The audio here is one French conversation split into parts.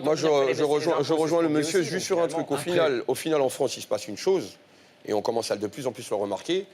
moi, je rejoins le monsieur juste sur un truc. Au final, en France, il se passe une chose, et on commence à de plus en plus le remarquer,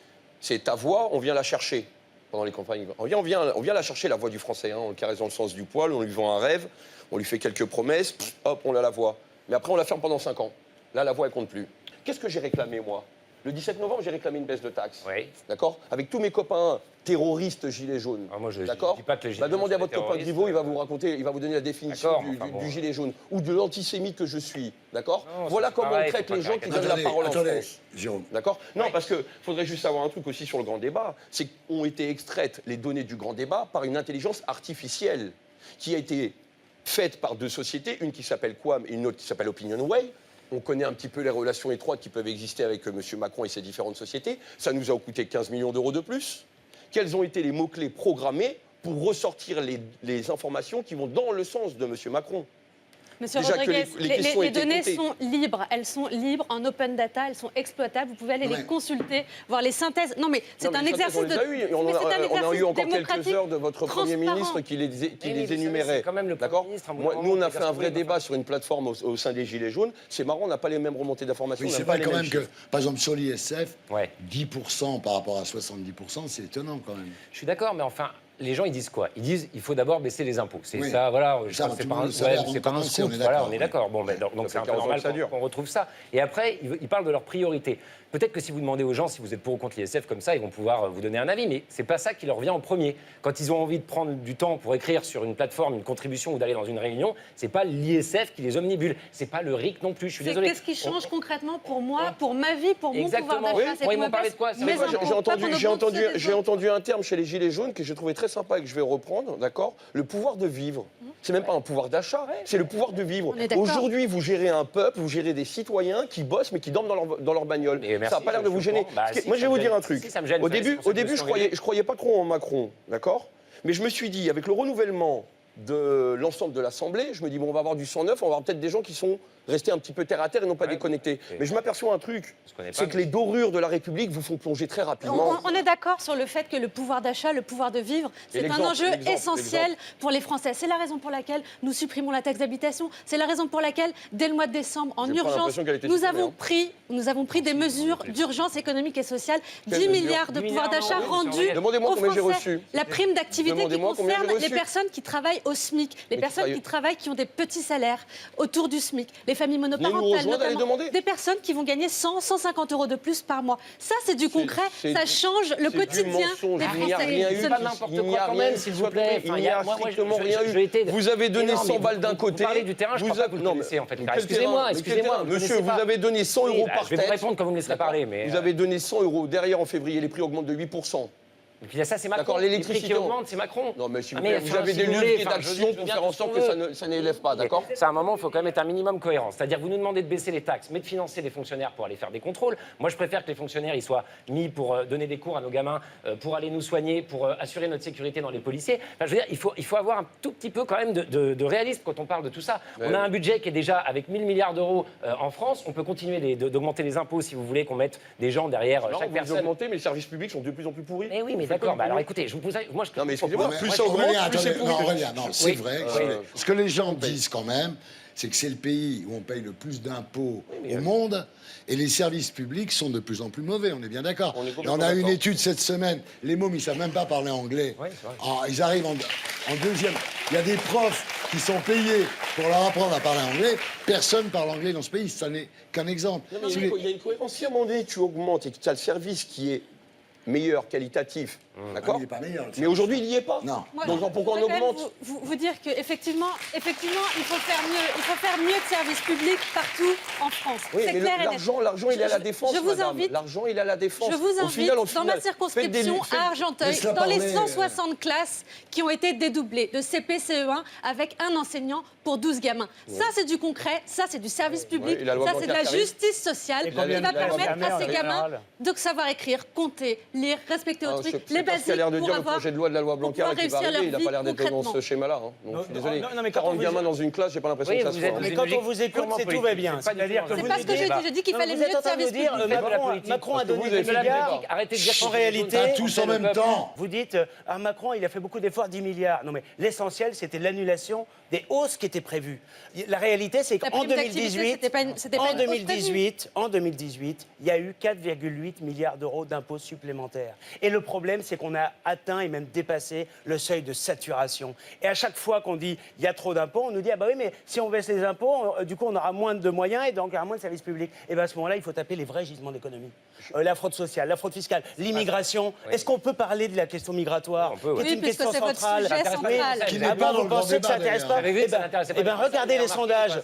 c'est ta voix, on vient la chercher pendant les campagnes. On vient la chercher, la voix du français, hein, on le caresse dans le sens du poil, on lui vend un rêve, on lui fait quelques promesses, hop, on a la voix. Mais après, on la ferme pendant 5 ans. Là, la voix, elle compte plus. Qu'est-ce que j'ai réclamé, moi ? Le 17 novembre, j'ai réclamé une baisse de taxes. Oui. D'accord ? Avec tous mes copains terroristes gilets jaunes. Ah, moi, je d'accord ? dis pas que les gilets demandez à jaunes votre copain Griveaux, il va vous raconter, il va vous donner la définition du gilet jaune ou de l'antisémite que je suis. D'accord ? Voilà comment on traite les gens qui donnent la parole en France. Jérôme. D'accord ? Non, parce qu'il faudrait juste savoir un truc aussi sur le grand débat, c'est qu'ont été extraites les données du grand débat par une intelligence artificielle qui a été faite par 2 sociétés, une qui s'appelle Quam et une autre qui s'appelle Opinionway. On connaît un petit peu les relations étroites qui peuvent exister avec M. Macron et ses différentes sociétés. Ça nous a coûté 15 millions d'euros de plus. Quels ont été les mots-clés programmés pour ressortir les informations qui vont dans le sens de M. Macron ? Monsieur Déjà Rodriguez, que les les données comptées. sont libres. Elles sont libres en open data, elles sont exploitables. Vous pouvez aller les consulter, voir les synthèses. Non, mais c'est un exercice de. On a eu encore quelques heures de votre Premier ministre qui les énumérait. D'accord ? Nous, on a fait un vrai débat sur une plateforme au sein des Gilets jaunes. C'est marrant, on n'a pas les mêmes remontées d'informations. Oui, c'est pas quand même que, par exemple, sur l'ISF, 10% par rapport à 70%, c'est étonnant quand même. Je suis d'accord, mais enfin, les gens, ils disent quoi ? Ils disent il faut d'abord baisser les impôts. C'est Oui. ça, voilà. C'est pas un scoop. Voilà, on est d'accord. Bon, donc c'est un peu normal qu'on retrouve ça. Et après, ils parlent de leurs priorités. Peut-être que si vous demandez aux gens si vous êtes pour ou contre l'ISF comme ça, ils vont pouvoir vous donner un avis. Mais c'est pas ça qui leur vient en premier. Quand ils ont envie de prendre du temps pour écrire sur une plateforme une contribution ou d'aller dans une réunion, c'est pas l'ISF qui les omnibule. C'est pas le RIC non plus. Je suis désolé. Qu'est-ce qui change concrètement pour moi, pour ma vie, pour mon pouvoir d'achat? Moi, ils m'ont parlé de quoi ? J'ai entendu un terme chez les Gilets jaunes que j'ai trouvé très sympa et que je vais reprendre, d'accord ? Le pouvoir de vivre. C'est même pas un pouvoir d'achat, c'est le pouvoir de vivre. Aujourd'hui, vous gérez un peuple, vous gérez des citoyens qui bossent mais qui dorment dans leur bagnole. Ça n'a pas l'air de vous gêner. Moi, je vais vous dire un truc. Au début, je croyais pas trop en Macron, d'accord ? Mais je me suis dit, avec le renouvellement de l'ensemble de l'Assemblée, je me dis, bon, on va avoir du sang neuf, on va avoir peut-être des gens qui sont restés un petit peu terre à terre et non pas déconnectés. Mais je m'aperçois un truc, c'est que les dorures de la République vous font plonger très rapidement. On est d'accord sur le fait que le pouvoir d'achat, le pouvoir de vivre, c'est un enjeu essentiel pour les Français. C'est la raison pour laquelle nous supprimons la taxe d'habitation. C'est la raison pour laquelle, dès le mois de décembre, en urgence, nous avons pris des mesures d'urgence économique et sociale. 10 milliards de pouvoir d'achat rendus aux Français. La prime d'activité qui concerne les personnes qui travaillent au SMIC, les personnes qui travaillent, qui ont des petits salaires autour du SMIC, les familles monoparentales, notamment, des personnes qui vont gagner 100, 150 euros de plus par mois. Ça, c'est du concret, ça change le quotidien des Français. C'est pas n'importe quoi quand même, s'il vous plaît. Il n'y a strictement rien eu. Vous avez donné 100 balles d'un côté. Vous parlez du terrain, je ne crois pas que vous le connaissez, en fait. Excusez-moi. Monsieur, vous avez donné 100 euros par tête. Je vais vous répondre quand vous me laisserez parler. Vous avez donné 100 euros. Derrière, en février, les prix augmentent de 8%. Et puis ça, c'est Macron. D'accord, l'électricité qui augmente, c'est Macron. Non, mais s'il vous plaît, vous avez des leviers d'action pour faire en sorte que ça n'élève pas, d'accord ? C'est un moment, il faut quand même être un minimum cohérent. C'est-à-dire, vous nous demandez de baisser les taxes, mais de financer des fonctionnaires pour aller faire des contrôles. Moi, je préfère que les fonctionnaires ils soient mis pour donner des cours à nos gamins, pour aller nous soigner, pour assurer notre sécurité dans les policiers. Enfin, je veux dire, il faut avoir un tout petit peu quand même de réalisme quand on parle de tout ça. On a un budget qui est déjà avec 1000 milliards d'euros en France. On peut continuer d'augmenter les impôts si vous voulez qu'on mette des gens derrière chaque personne. Augmenter, mais les services publics sont de plus en plus pourris. Mais oui, mais d'accord. Alors écoutez, non, mais excusez-moi, plus ça augmente, plus c'est pourri. Non, c'est vrai. Ce que les gens disent quand même, c'est que c'est le pays où on paye le plus d'impôts au monde et les services publics sont de plus en plus mauvais, on est bien d'accord. On a une étude cette semaine, les mômes, ils ne savent même pas parler anglais. Ils arrivent en deuxième. Il y a des profs qui sont payés pour leur apprendre à parler anglais. Personne parle anglais dans ce pays, ça n'est qu'un exemple. Il y a une cohérence. Si à un moment donné, tu augmentes et que tu as le service qui est meilleur, qualitatif, d'accord ? Il n'est pas meilleur. Mais aujourd'hui, il n'y est pas. Non. Donc pourquoi on augmente ? Vous dire qu'effectivement, il faut faire mieux de services publics partout en France. Oui, c'est mais clair l'argent, il est à la défense, madame. L'argent, il est à la défense. Je vous invite, dans ma circonscription à Argenteuil, dans les 160 classes qui ont été dédoublées de CP, CE1, avec un enseignant pour 12 gamins. Ça, c'est du concret, ça, c'est du service public, ça, c'est de la justice sociale qui va permettre à ces gamins de savoir écrire, compter, lire, respecter autrui. Les Parce qu'il a l'air de dire le projet de loi de la loi Blanquer qui va arriver, il n'a pas l'air d'être dans ce schéma-là. Donc, je suis désolé. 40 gamins dans une classe, j'ai pas l'impression que ça se fait. Mais quand on vous écoute, c'est tout va bien. C'est-à-dire que c'est pas ce que j'ai dit. Je dis qu'il fallait mieux de service public. Macron a donné des milliards. Arrêtez de dire En réalité, tous en même temps. Vous dites, Macron, il a fait beaucoup d'efforts, 10 milliards. Non, mais l'essentiel, c'était l'annulation des hausses qui étaient prévues. La réalité, c'est qu'en 2018, il y a eu 4,8 milliards d'euros d'impôts supplémentaires. Et le problème, c'est qu'on a atteint et même dépassé le seuil de saturation. Et à chaque fois qu'on dit il y a trop d'impôts, on nous dit ah bah oui, mais si on baisse les impôts, du coup on aura moins de moyens et donc il y aura moins de services publics. Et bien à ce moment-là, il faut taper les vrais gisements d'économie. La fraude sociale, la fraude fiscale, l'immigration. Oui. Est-ce qu'on peut parler de la question migratoire, qui est une question centrale, qui n'est pas dans le grand débat, eh bien, regardez les sondages.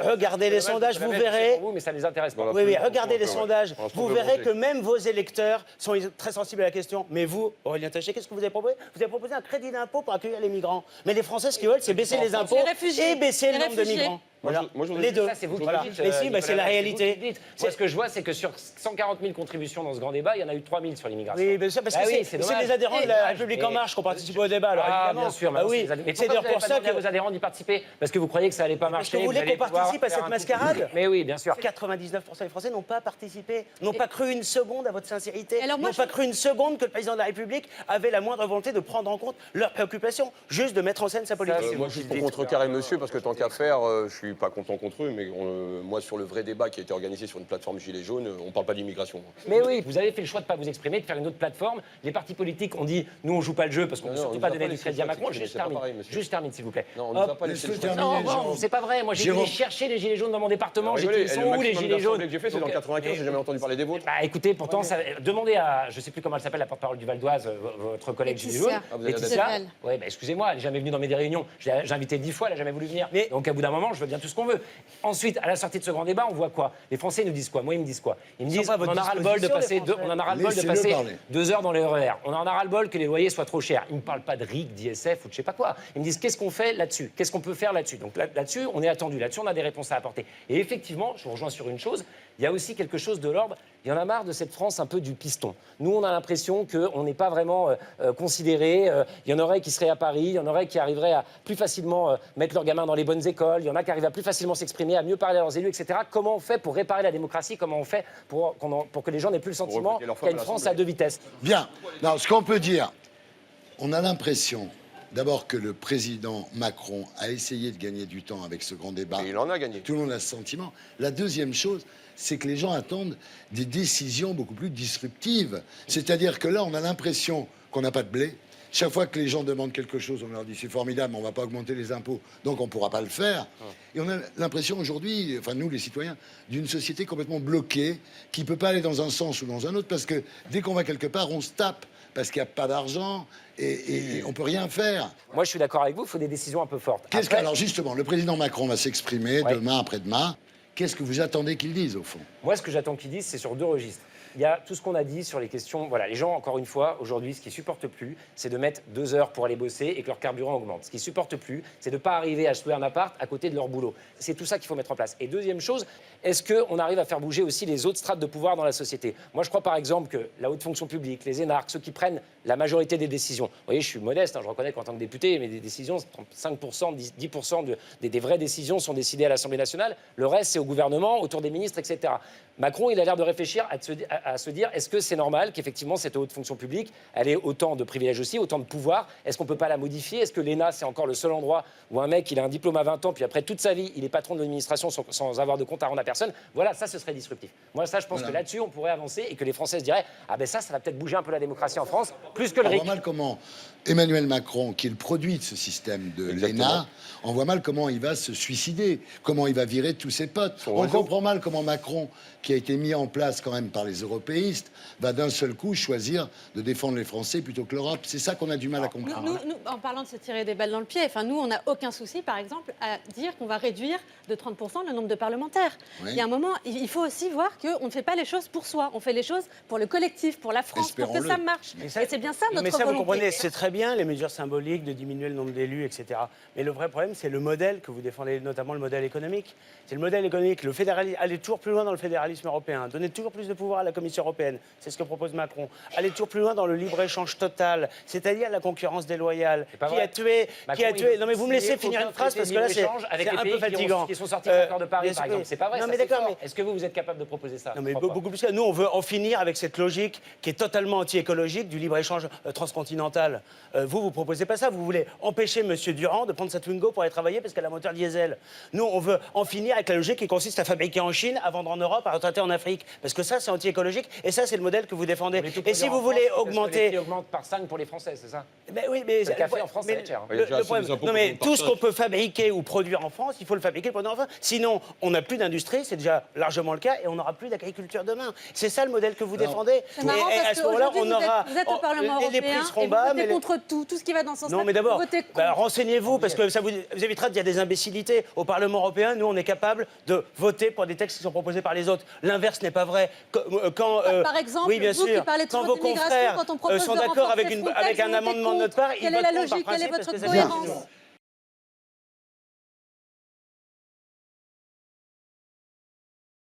Regardez les sondages, vous verrez. Mais ça ne les intéresse pas. Oui, regardez les sondages. Vous verrez que même vos électeurs sont très sensibles à la question. Mais vous, Aurélien Taché, qu'est-ce que vous avez proposé? Vous avez proposé un crédit d'impôt pour accueillir les migrants. Mais les Français, ce qu'ils veulent, c'est baisser les impôts et baisser le nombre de migrants. Voilà. Les deux. Ça, c'est vous qui dites, mais si, c'est la réalité. Moi, ce que je vois, c'est que sur 140 000 contributions dans ce grand débat, il y en a eu 3 000 sur l'immigration. Oui, mais ça, parce que c'est des adhérents de la République En Marche qui ont participé au débat. Alors, bien sûr. Oui, mais c'est d'ailleurs pour ça que vos adhérents d'y participer, parce que vous croyez que ça allait pas marcher. Vous voulez qu'on participe à cette mascarade? Mais oui, bien sûr. 99% des Français n'ont pas participé, n'ont pas cru une seconde à votre sincérité, n'ont pas cru une seconde que le président de la République avait la moindre volonté de prendre en compte leurs préoccupations, juste de mettre en scène sa politique. Moi, juste pour contrecarrer monsieur, parce que tant qu'à faire, je suis pas content contre eux, mais moi, sur le vrai débat qui a été organisé sur une plateforme Gilets jaunes, on parle pas d'immigration. Mais oui, vous avez fait le choix de ne pas vous exprimer, de faire une autre plateforme. Les partis politiques ont dit, nous, on joue pas le jeu parce qu'on ne veut surtout pas donner du crédit à Macron. Juste termine, s'il vous plaît. Non, on ne nous a pas laissé le choix. Non, c'est pas vrai. Moi, j'ai été chercher les Gilets jaunes dans mon département. J'ai dit, ils sont où les Gilets jaunes que j'ai fait, c'est dans le 95, j'ai jamais entendu parler des vôtres. Bah écoutez, pourtant, demandez à, je sais plus comment elle s'appelle, la porte-parole du Val d'Oise, votre collègue Gilets jaunes. Laetitia. Oui, excusez-moi, elle n'est jamais venue dans mes réunions. J'ai invité 10 fois, elle n'a jamais voulu venir. Donc, à bout d'un moment, je veux bien tout ce qu'on veut. Ensuite, à la sortie de ce grand débat, on voit quoi? Les Français nous disent quoi? Moi, ils me disent quoi? Ils me disent on en a ras-le-bol de passer 2 heures dans le RER. On en a ras-le-bol que les loyers soient trop chers. Ils ne me parlent pas de RIC, d'ISF ou de je sais pas quoi. Ils me disent qu'est-ce qu'on fait là-dessus? Qu'est-ce qu'on peut faire là-dessus? Donc là-dessus, on est attendu. Là-dessus, on a des réponses à apporter. Et effectivement, je vous rejoins sur une chose. Il y a aussi quelque chose de l'ordre. Il y en a marre de cette France un peu du piston. Nous, on a l'impression qu'on n'est pas vraiment considérés. Il y en aurait qui seraient à Paris, il y en aurait qui arriveraient à plus facilement mettre leurs gamins dans les bonnes écoles, il y en a qui arrivent à plus facilement s'exprimer, à mieux parler à leurs élus, etc. Comment on fait pour réparer la démocratie? Comment on fait pour que les gens n'aient plus le sentiment qu'il y a une France à 2 vitesses? Bien. Non, ce qu'on peut dire, on a l'impression d'abord que le président Macron a essayé de gagner du temps avec ce grand débat. Et il en a gagné. Tout le monde a ce sentiment. La deuxième chose, c'est que les gens attendent des décisions beaucoup plus disruptives. C'est-à-dire que là, on a l'impression qu'on n'a pas de blé. Chaque fois que les gens demandent quelque chose, on leur dit c'est formidable, mais on ne va pas augmenter les impôts, donc on ne pourra pas le faire. Et on a l'impression aujourd'hui, enfin nous les citoyens, d'une société complètement bloquée, qui ne peut pas aller dans un sens ou dans un autre, parce que dès qu'on va quelque part, on se tape, parce qu'il n'y a pas d'argent et on ne peut rien faire. Moi je suis d'accord avec vous, il faut des décisions un peu fortes. Alors justement, le président Macron va s'exprimer demain, après-demain. Qu'est-ce que vous attendez qu'il dise, au fond? Moi, ce que j'attends qu'il dise, c'est sur 2 registres. Il y a tout ce qu'on a dit sur les questions. Voilà, les gens, encore une fois, aujourd'hui, ce qu'ils supportent plus, c'est de mettre 2 heures pour aller bosser et que leur carburant augmente. Ce qu'ils supportent plus, c'est de ne pas arriver à se louer un appart à côté de leur boulot. C'est tout ça qu'il faut mettre en place. Et deuxième chose, est-ce qu'on arrive à faire bouger aussi les autres strates de pouvoir dans la société? Moi, je crois par exemple que la haute fonction publique, les énarques, ceux qui prennent la majorité des décisions. Vous voyez, je suis modeste, je reconnais qu'en tant que député, mais des décisions, 5%, 10% des vraies décisions sont décidées à l'Assemblée nationale. Le reste, c'est au gouvernement, autour des ministres, etc. Macron, il a l'air de réfléchir à se dire, est-ce que c'est normal qu'effectivement cette haute fonction publique, elle ait autant de privilèges aussi, autant de pouvoir? Est-ce qu'on ne peut pas la modifier? Est-ce que l'ENA, c'est encore le seul endroit où un mec, il a un diplôme à 20 ans, puis après toute sa vie, il est patron de l'administration sans avoir de compte à rendre à personne? Voilà, ça, ce serait disruptif. Moi, ça, je pense que là-dessus, on pourrait avancer et que les Français se diraient, ah ben ça va peut-être bouger un peu la démocratie en France, plus que le RIC. On voit mal comment Emmanuel Macron, qui est le produit de ce système de l'ENA, on voit mal comment il va se suicider, comment il va virer tous ses potes. On comprend mal comment Macron, qui a été mis en place quand même par les européistes, va d'un seul coup choisir de défendre les Français plutôt que l'Europe. C'est ça qu'on a du mal à comprendre. Nous, en parlant de se tirer des balles dans le pied, nous, on n'a aucun souci, par exemple, à dire qu'on va réduire de 30% le nombre de parlementaires. Oui. Il y a un moment, il faut aussi voir qu'on ne fait pas les choses pour soi. On fait les choses pour le collectif, pour la France, pour que ça marche. Et c'est bien ça notre volonté. Mais ça, vous comprenez, c'est très bien les mesures symboliques de diminuer le nombre d'élus, etc. Mais le vrai problème, c'est le modèle que vous défendez, notamment le modèle économique. C'est le modèle économique, le fédéralisme, aller toujours plus loin dans le fédéralisme européen, donner toujours plus de pouvoir à la Commission européenne. C'est ce que propose Macron. Aller toujours plus loin dans le libre-échange total, c'est-à-dire la concurrence déloyale, qui a tué... Non mais vous me laissez finir une phrase parce que là, c'est un peu fatigant. Qui sont sortis de l'accord de Paris, par exemple. C'est pas vrai, non, ça, mais d'accord, mais... Est-ce que vous êtes capable de proposer ça? Non, mais beaucoup plus que ça. Nous, on veut en finir avec cette logique qui est totalement anti-écologique du libre-échange transcontinental. Vous proposez pas ça. Vous voulez empêcher M. Durand de prendre sa Twingo pour aller travailler parce qu'elle a un moteur diesel. Nous, on veut en finir avec la logique qui consiste à fabriquer en Chine, à vendre en Europe, à retraiter en Afrique. Parce que ça, c'est anti-écologique et ça, c'est le modèle que vous défendez. Et si vous voulez augmenter... Les augmente par 5 pour les Français, c'est ça? Oui, mais... Le café en France, ça va être cher. Le problème... Non, mais tout ce qu'on peut fabriquer ou produire en France, il faut le fabriquer, le produire en France. Sinon, on n'a plus d'industrie, c'est déjà largement le cas, et on n'aura plus d'agriculture demain. C'est ça le modèle que vous défendez. C'est marrant parce à ce moment-là, on aura... Vous êtes au Parlement les prix européen seront et bas, vous votez contre tout ce qui va dans ce sens-là. Non, mais d'abord, bah, renseignez-vous, parce que ça vous évitera de dire des imbécilités. Au Parlement européen, nous, on est capable de voter pour des textes qui sont proposés par les autres. L'inverse n'est pas vrai. Quand, par exemple, oui, bien vous sûr, qui parlez quand toujours vos d'immigration, confrères quand on propose sont de d'accord renforcer avec Frontex, un vous votez amendement de notre contre. part, ils Quelle est la voteront par logique? Quelle est principe, votre parce que ça, cohérence?